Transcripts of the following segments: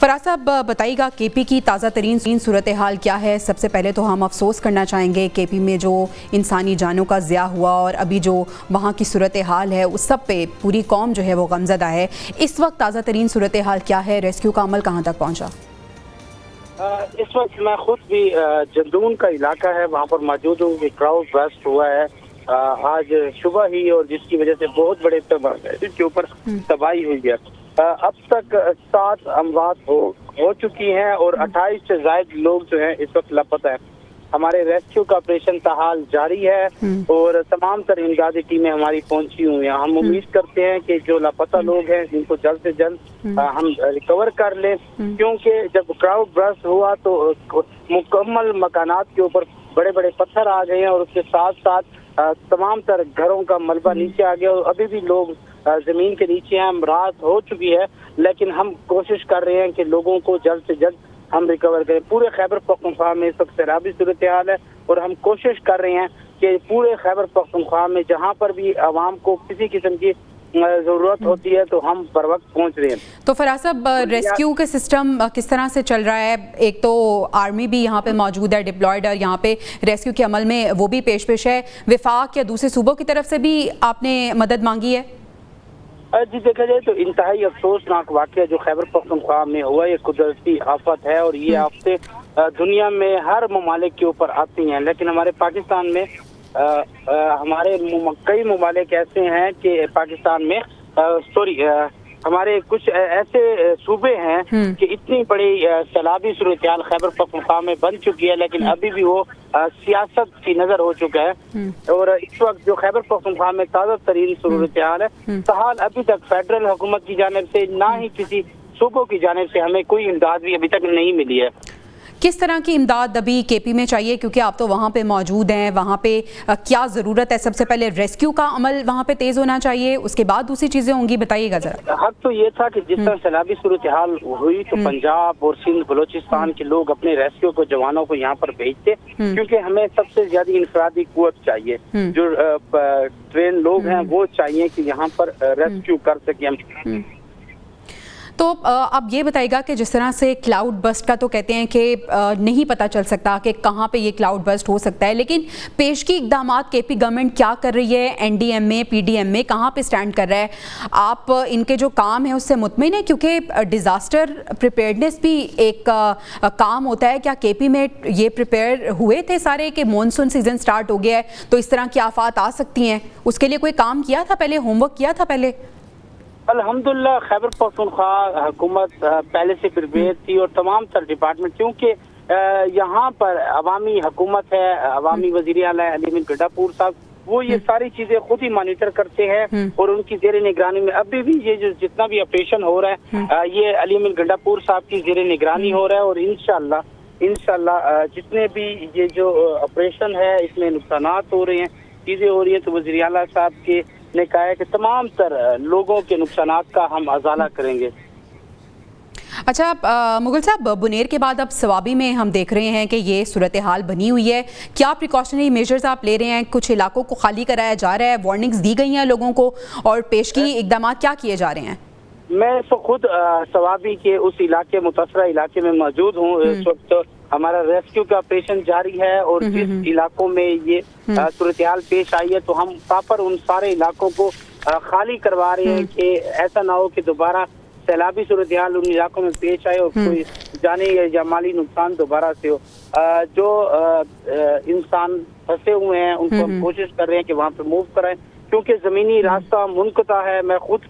फराज साहब बताइएगा, केपी की ताज़ा तरीन सूरत हाल क्या है? सबसे पहले तो हम अफसोस करना चाहेंगे केपी में जो इंसानी जानों का ज़िया हुआ और अभी जो वहाँ की सूरत हाल है उस सब पे पूरी कौम जो है वो गमज़दा है। इस वक्त ताज़ा तरीन सूरत हाल क्या है? रेस्क्यू का अमल कहाँ तक पहुँचा? इस वक्त मैं खुद भी जंदून का इलाका है वहाँ पर मौजूद हूँ। क्राउड बर्स्ट हुआ है आज सुबह ही, और जिसकी वजह से बहुत बड़े इसके ऊपर तबाही हुई है। अब तक 7 अमवात हो चुकी हैं और 28 से ज्यादा लोग जो हैं इस वक्त लापता हैं। हमारे रेस्क्यू का ऑपरेशन ताहाल जारी है और तमाम तर इमदादी टीमें हमारी पहुंची हुई हैं। हम उम्मीद करते हैं कि जो लापता लोग हैं इनको जल्द से जल्द हम रिकवर कर लें, क्योंकि जब क्राउड बर्स्ट हुआ तो मुकम्मल मकानात के ऊपर बड़े बड़े पत्थर आ गए हैं और उसके साथ साथ तमाम तर घरों का मलबा नीचे आ गया और अभी भी लोग जमीन के नीचे हैं। रात हो चुकी है लेकिन हम कोशिश कर रहे हैं कि लोगों को जल्द से जल्द हम रिकवर करें। पूरे खैबर पख्तूनख्वा में इस वक्त सैलाबी सूरत हाल है और हम कोशिश कर रहे हैं कि पूरे खैबर पख्तूनख्वा में जहाँ पर भी आवाम को किसी किस्म की जरूरत होती है तो हम बर वक्त पहुँच रहे हैं। तो फराज साहब, रेस्क्यू का सिस्टम किस तरह से चल रहा है? एक तो आर्मी भी यहाँ पे मौजूद है डिप्लॉयड, और यहाँ पे रेस्क्यू के अमल में वो भी पेश है। वफाक या दूसरे सूबों की तरफ से भी आपने मदद मांगी है? जी देखा जाए तो इंतहाई अफसोसनाक वाक़या जो खैबर पख्तूनख्वा में हुआ, ये कुदरती आफत है और ये आफतें दुनिया में हर ममालिक के ऊपर आती हैं, लेकिन हमारे पाकिस्तान में हमारे कई ममालिक ऐसे हैं कि पाकिस्तान में हमारे कुछ ऐसे सूबे हैं कि इतनी बड़ी सैलाबी सूरत हाल खैबर पख्तूनख्वा में बन चुकी है, लेकिन अभी भी वो सियासत की नजर हो चुका है। और इस वक्त जो खैबर पख्तूनख्वा में ताज़ा तरीन सूरत हाल है, ताहाल अभी तक फेडरल हुकूमत की जानिब से ना ही किसी सूबों की जानिब से हमें कोई इमदाद भी अभी तक नहीं मिली है। किस तरह की इमदाद अभी केपी में चाहिए, क्योंकि आप तो वहाँ पे मौजूद हैं? वहाँ पे क्या ज़रूरत है? सबसे पहले रेस्क्यू का अमल वहाँ पे तेज़ होना चाहिए, उसके बाद दूसरी चीज़ें होंगी, बताइएगा ज़रा। हक तो ये था कि जिस तरह सैलाबी सूरत हाल हुई तो पंजाब और सिंध बलोचिस्तान के लोग अपने रेस्क्यू को जवानों को यहाँ पर भेजते, क्योंकि हमें सबसे ज्यादा इंफरादी कुव्वत चाहिए। जो ट्रेन लोग हैं वो चाहिए कि यहाँ पर रेस्क्यू कर सके हम। तो आप ये बताइएगा कि जिस तरह से क्लाउड बस्ट का तो कहते हैं कि नहीं पता चल सकता कि कहाँ पे ये क्लाउड बस्ट हो सकता है, लेकिन पेशगी इक़दामात केपी गवर्नमेंट क्या कर रही है? एनडीएमए पीडीएमए कहाँ पे स्टैंड कर रहा है? आप इनके जो काम है उससे मुतमिन है? क्योंकि डिज़ास्टर प्रिपेयर्डनेस भी एक काम होता है। क्या केपी में ये प्रिपेयर हुए थे सारे कि मानसून सीजन स्टार्ट हो गया है तो इस तरह की आफात आ सकती हैं? उसके लिए कोई काम किया था पहले, होमवर्क किया था पहले? अल्हम्दुलिल्लाह खैबर पख्तूनख्वा हुकूमत पहले से प्रिपेयर थी और तमाम तर डिपार्टमेंट, क्योंकि यहाँ पर अवामी हुकूमत है, अवामी वज़ीर आला अली अमीन गंडापुर साहब, वो ये सारी चीजें खुद ही मॉनिटर करते हैं और उनकी ज़ेर निगरानी में अभी भी ये जो जितना भी ऑपरेशन हो रहा है ये अली अमीन गंडापुर साहब की ज़ेर निगरानी हो रहा है। और इंशाअल्लाह जितने भी ये जो ऑपरेशन है इसमें नुकसानात हो रहे हैं, चीजें हो रही है, तो वज़ीर आला साहब के ने कहा है कि तमाम तर लोगों के नुकसानात का हम अजाला करेंगे। अच्छा मुगल साहब, बुनेर के बाद अब सवाबी में हम देख रहे हैं कि ये सूरत हाल बनी हुई है। क्या प्रिकॉशनरी मेजर्स आप ले रहे हैं? कुछ इलाकों को खाली कराया जा रहा है, वार्निंग्स दी गई हैं लोगों को, और पेशगी इकदाम क्या किए जा रहे हैं? मैं तो खुद सवाबी के उस इलाके मुतासरा इलाके में मौजूद हूँ। इस वक्त हमारा रेस्क्यू का ऑपरेशन जारी है और जिस इलाकों में ये सूरत हाल पेश आई है तो हम प्रॉपर उन सारे इलाकों को खाली करवा रहे हैं कि ऐसा ना हो कि दोबारा सैलाबी सूरत हाल उन इलाकों में पेश आए और कोई जानी या माली नुकसान दोबारा से हो। जो इंसान फंसे हुए हैं उनको हम कोशिश कर रहे हैं कि वहाँ पे मूव कराएं, क्योंकि जमीनी रास्ता मुनक़ता है। मैं खुद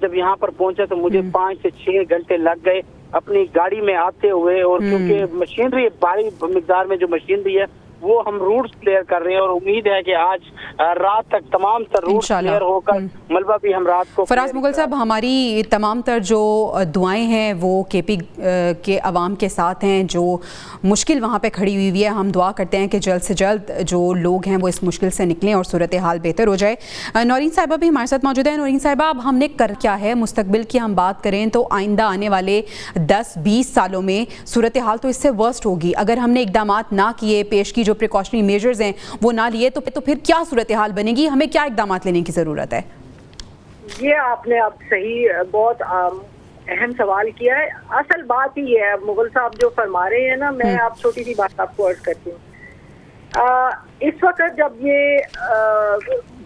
जब यहाँ पर पहुंचा तो मुझे 5 से 6 घंटे लग गए अपनी गाड़ी में आते हुए, और क्योंकि मशीनरी भारी मिकदार में जो मशीनरी है वो हम रूट्स क्लियर कर रहे हैं और उम्मीद है कि आज रात तक तमाम तर रूट्स क्लियर होकर मलबा भी हम रात को। फराज मुगल साहब, हमारी तमाम तर जो दुआएं हैं वो केपी के अवाम के साथ हैं जो मुश्किल वहाँ पे खड़ी हुई है। हम दुआ करते हैं कि जल्द से जल्द जो लोग हैं वो इस मुश्किल से निकलें और सूरत हाल बेहतर हो जाए। नौरीन साहिबा भी हमारे साथ मौजूद है। नौरीन साहिबा, अब हमने कर क्या है? मुस्तकबिल की हम बात करें तो आइंदा आने वाले 10-20 सालों में सूरत हाल तो इससे वर्स्ट होगी अगर हमने इकदामात ना किए, पेशगी जो प्रिकॉशनरी मेजर्स हैं वो ना लिए तो फिर क्या सूरत हाल बनेगी? हमें क्या इकदामात लेने की ज़रूरत है? ये आपने अब सही बहुत اہم سوال کیا ہے. اصل بات ہی ہے مغل صاحب جو فرما رہے ہیں نا, میں آپ چھوٹی سی بات آپ کو عرض کرتی ہوں. اس وقت جب یہ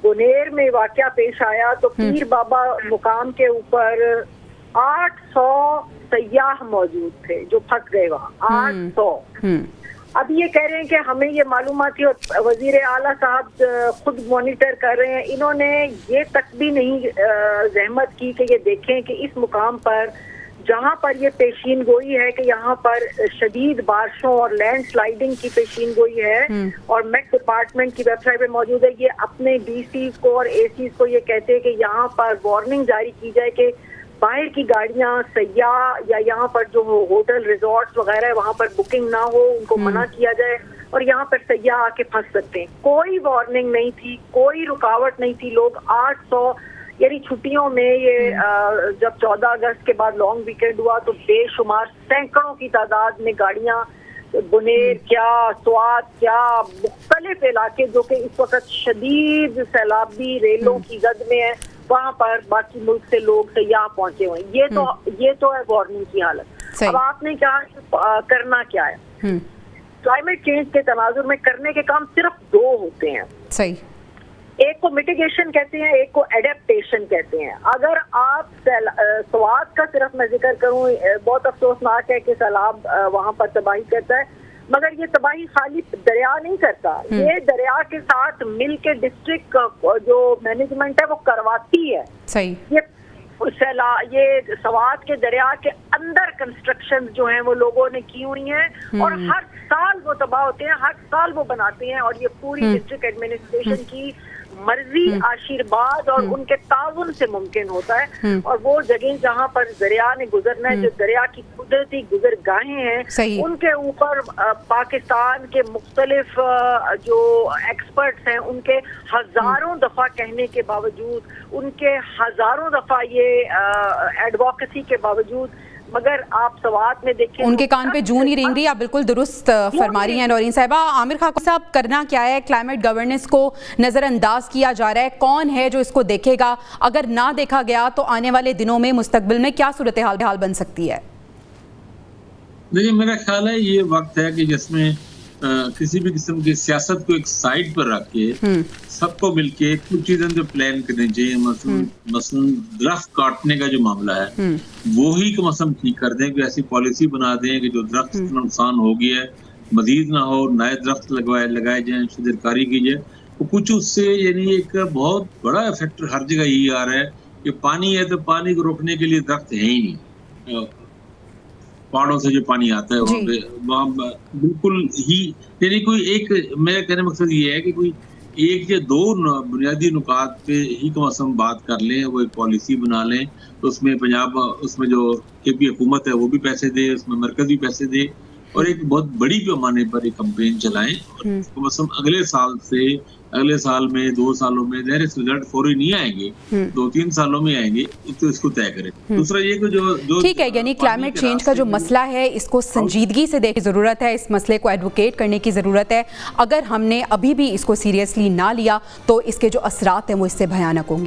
بنیر میں واقعہ پیش آیا تو پیر بابا مقام کے اوپر 800 سیاح موجود تھے جو پھنس گئے وہاں. 800. اب یہ کہہ رہے ہیں کہ ہمیں یہ معلوماتی اور وزیر اعلیٰ صاحب خود مانیٹر کر رہے ہیں. انہوں نے یہ تک بھی نہیں زحمت کی کہ یہ دیکھیں کہ اس مقام پر جہاں پر یہ پیشین گوئی ہے کہ یہاں پر شدید بارشوں اور لینڈ سلائیڈنگ کی پیشین گوئی ہے, اور میٹ ڈپارٹمنٹ کی ویب سائٹ پہ موجود ہے, یہ اپنے ڈی سیز کو اور اے سیز کو یہ کہتے ہیں کہ یہاں پر وارننگ جاری کی جائے کہ باہر کی گاڑیاں, سیاح یا یہاں پر جو ہوٹل ریزورٹس وغیرہ ہے وہاں پر بکنگ نہ ہو, ان کو منع کیا جائے, اور یہاں پر سیاح آ کے پھنس سکتے ہیں. کوئی وارننگ نہیں تھی, کوئی رکاوٹ نہیں تھی. لوگ 800 یعنی چھٹیوں میں یہ جب 14 اگست کے بعد لانگ ویکینڈ ہوا تو بے شمار سینکڑوں کی تعداد میں گاڑیاں بنیر کیا, سوات کیا, مختلف علاقے جو کہ اس وقت شدید سیلابی ریلوں کی زد میں ہیں, وہاں پر باقی ملک سے لوگ سیاح پہنچے ہوئے ہیں. یہ تو ہے وارننگ کی حالت. اب آپ نے کہا کرنا کیا ہے. کلائمیٹ چینج کے تناظر میں کرنے کے کام صرف 2 ہوتے ہیں. صحیح. ایک کو میٹیگیشن کہتے ہیں, ایک کو ایڈیپٹیشن کہتے ہیں. اگر آپ سوات کا صرف میں ذکر کروں, بہت افسوسناک ہے کہ سیلاب وہاں پر تباہی کرتا ہے, مگر یہ تباہی خالی دریا نہیں کرتا, یہ دریا کے ساتھ مل کے ڈسٹرکٹ جو مینجمنٹ ہے وہ کرواتی ہے. صحیح. یہ سوات کے دریا کے اندر کنسٹرکشن جو ہیں وہ لوگوں نے کی ہوئی ہیں, اور ہر سال وہ تباہ ہوتے ہیں, ہر سال وہ بناتے ہیں, اور یہ پوری ڈسٹرکٹ ایڈمنسٹریشن کی مرضی, آشیرواد اور ان کے تعاون سے ممکن ہوتا ہے. اور وہ جگہ جہاں پر دریا نے گزرنا ہے, جو دریا کی قدرتی گزرگاہیں ہیں, ان کے اوپر پاکستان کے مختلف جو ایکسپرٹس ہیں ان کے ہزاروں دفعہ کہنے کے باوجود, ان کے ہزاروں دفعہ یہ ایڈووکیسی کے باوجود, مگر آپ سوات میں دیکھیں ان کے کان پہ جوں نہیں رینگ رہی. آپ بالکل درست فرما رہی ہیں نورین صاحبہ. عامر خاکو صاحب, کرنا کیا ہے؟ کلائمیٹ گورننس کو نظر انداز کیا جا رہا ہے, کون ہے جو اس کو دیکھے گا؟ اگر نہ دیکھا گیا تو آنے والے دنوں میں مستقبل میں کیا صورتحال بن سکتی ہے؟ دیکھیں, میرا خیال ہے یہ وقت ہے کہ جس میں کسی بھی قسم کی سیاست کو ایک سائڈ پر رکھ کے سب کو مل کے کچھ چیزیں جو پلان کرنی چاہیے. مثلا درخت کاٹنے کا جو معاملہ ہے وہی کم از کم ٹھیک کر دیں, کہ ایسی پالیسی بنا دیں کہ جو درخت نقصان ہو گیا ہے مزید نہ ہو, نئے درخت لگائے جائیں, شجرکاری کی جائے. کچھ اس سے یعنی ایک بہت بڑا فیکٹر ہر جگہ یہی آ رہا ہے کہ پانی ہے تو پانی کو روکنے کے لیے درخت ہے ہی نہیں. پہاڑوں سے جو پانی آتا ہے وہاں پہ وہاں بالکل ہی یعنی کوئی ایک, میرا کہنے مقصد یہ ہے کہ کوئی ایک یا 2 بنیادی نکات پہ ہی کم از کم بات کر لیں, وہ ایک پالیسی بنا لیں. تو اس میں پنجاب, اس میں جو کے پی حکومت ہے وہ بھی پیسے دے, اس میں مرکز بھی پیسے دے, اور ایک بہت بڑی پیمانے پر ایک کمپین چلائیں. اور کم از کم اگلے سال میں 2 سالوں میں ظاہر رزلٹ فوری نہیں آئیں گے, 2-3 سالوں میں آئیں گے, تو اس کو طے کریں. دوسرا یہ کہ جو ٹھیک ہے, یعنی کلائمیٹ چینج کا جو مسئلہ ہے اس کو سنجیدگی سے دیکھنے کی ضرورت ہے, اس مسئلے کو ایڈوکیٹ کرنے کی ضرورت ہے. اگر ہم نے ابھی بھی اس کو سیریسلی نہ لیا تو اس کے جو اثرات ہیں وہ اس سے بھیانک ہوں گے.